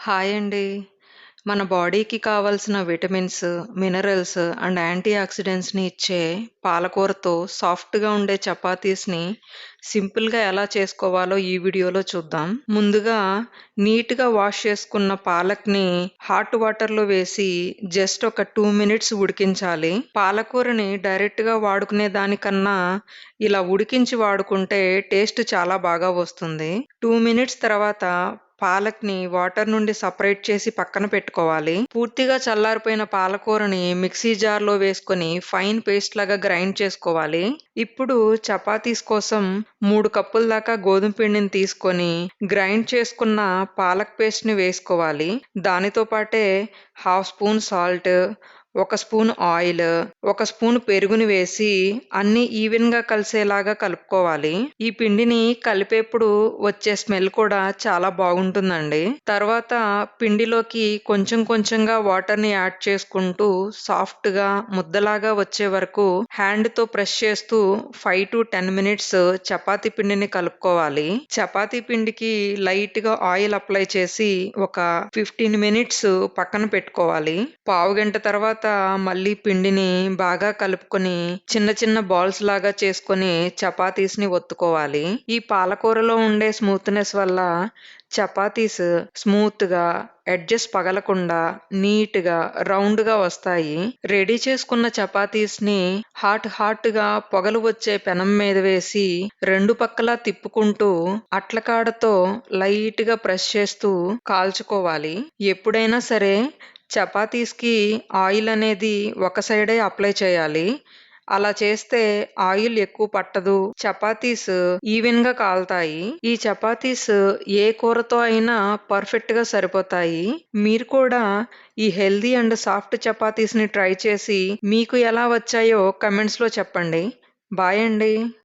Hi అండి. మన బాడీకి కావాల్సిన విటమిన్స్, మినరల్స్ అండ్ యాంటీ ఆక్సిడెంట్స్‌ని ఇచ్చే పాలకూరతో సాఫ్ట్‌గా ఉండే చపాతీస్‌ని సింపుల్‌గా ఎలా చేసుకోవాలో ఈ వీడియోలో చూద్దాం. ముందుగా నీట్‌గా వాష్ చేసుకున్న పాలక్‌ని హాట్ వాటర్‌లో వేసి జస్ట్ ఒక 2 మినిట్స్ ఉడికించాలి. పాలకూరని డైరెక్ట్‌గా వాడుకునే దానికన్నా ఇలా ఉడికించి వాడుకుంటే టేస్ట్ చాలా బాగా వస్తుంది. 2 మినిట్స్ తర్వాత పాలక్‌ని వాటర్ నుండి సెపరేట్ చేసి పక్కన పెట్టుకోవాలి. పూర్తిగా చల్లారిపోయిన పాలకూరని మిక్సీ జార్‌లో వేసుకొని ఫైన్ పేస్ట్ లాగా గ్రైండ్ చేసుకోవాలి. ఇప్పుడు చపాతీస్ కోసం 3 కప్పుల దాకా గోధుమ పిండిని తీసుకొని గ్రైండ్ చేసుకున్న పాలక్ పేస్ట్‌ని వేసుకోవాలి. దానితో పాటే హాఫ్ స్పూన్ సాల్ట్, ఒక స్పూన్ ఆయిల్, ఒక స్పూన్ పెరుగుని వేసి అన్నీ ఈవెన్‌గా కలిసేలాగా కలుపుకోవాలి. ఈ పిండిని కలిపేప్పుడు వచ్చే స్మెల్ కూడా చాలా బాగుంటుందండి. తర్వాత పిండిలోకి కొంచెం కొంచెంగా వాటర్‌ని యాడ్ చేసుకుంటూ సాఫ్ట్‌గా ముద్దలాగా వచ్చే వరకు హ్యాండ్‌తో ప్రెస్ చేస్తూ 5-10 మినిట్స్ చపాతీ పిండిని కలుపుకోవాలి. చపాతీ పిండికి లైట్‌గా ఆయిల్ అప్లై చేసి ఒక 15 మినిట్స్ పక్కన పెట్టుకోవాలి. పావుగంట తర్వాత మళ్ళీ పిండిని బాగా కలుపుకొని చిన్న చిన్న బాల్స్ లాగా చేసుకొని చపాతీస్‌ని ఒత్తుకోవాలి. ఈ పాలకూరలో ఉండే స్మూత్‌నెస్ వల్ల చపాతీస్ స్మూత్‌గా, ఎడ్జెస్ పగలకుండా నీట్‌గా, రౌండ్‌గా వస్తాయి. రెడీ చేసుకున్న చపాతీస్‌ని హాట్‌గా పొగలు వచ్చే పెనం మీద వేసి 2 పక్కలా తిప్పుకుంటూ అట్లకాడతో లైట్‌గా ప్రెస్ చేస్తూ కాల్చుకోవాలి. ఎప్పుడైనా సరే చపాతీస్‌కి ఆయిల్ అనేది ఒక సైడే అప్లై చేయాలి. అలా చేస్తే ఆయిల్ ఎక్కువ పట్టదు. చపాతీస్ ఈవెన్‌గా కాలుతాయి. ఈ చపాతీస్ ఏ కూరతో అయినా పర్ఫెక్ట్‌గా సరిపోతాయి. మీరు కూడా ఈ హెల్తీ అండ్ సాఫ్ట్ చపాతీస్‌ని ట్రై చేసి మీకు ఎలా వచ్చాయో కామెంట్స్‌లో చెప్పండి. బాయ్ అండి.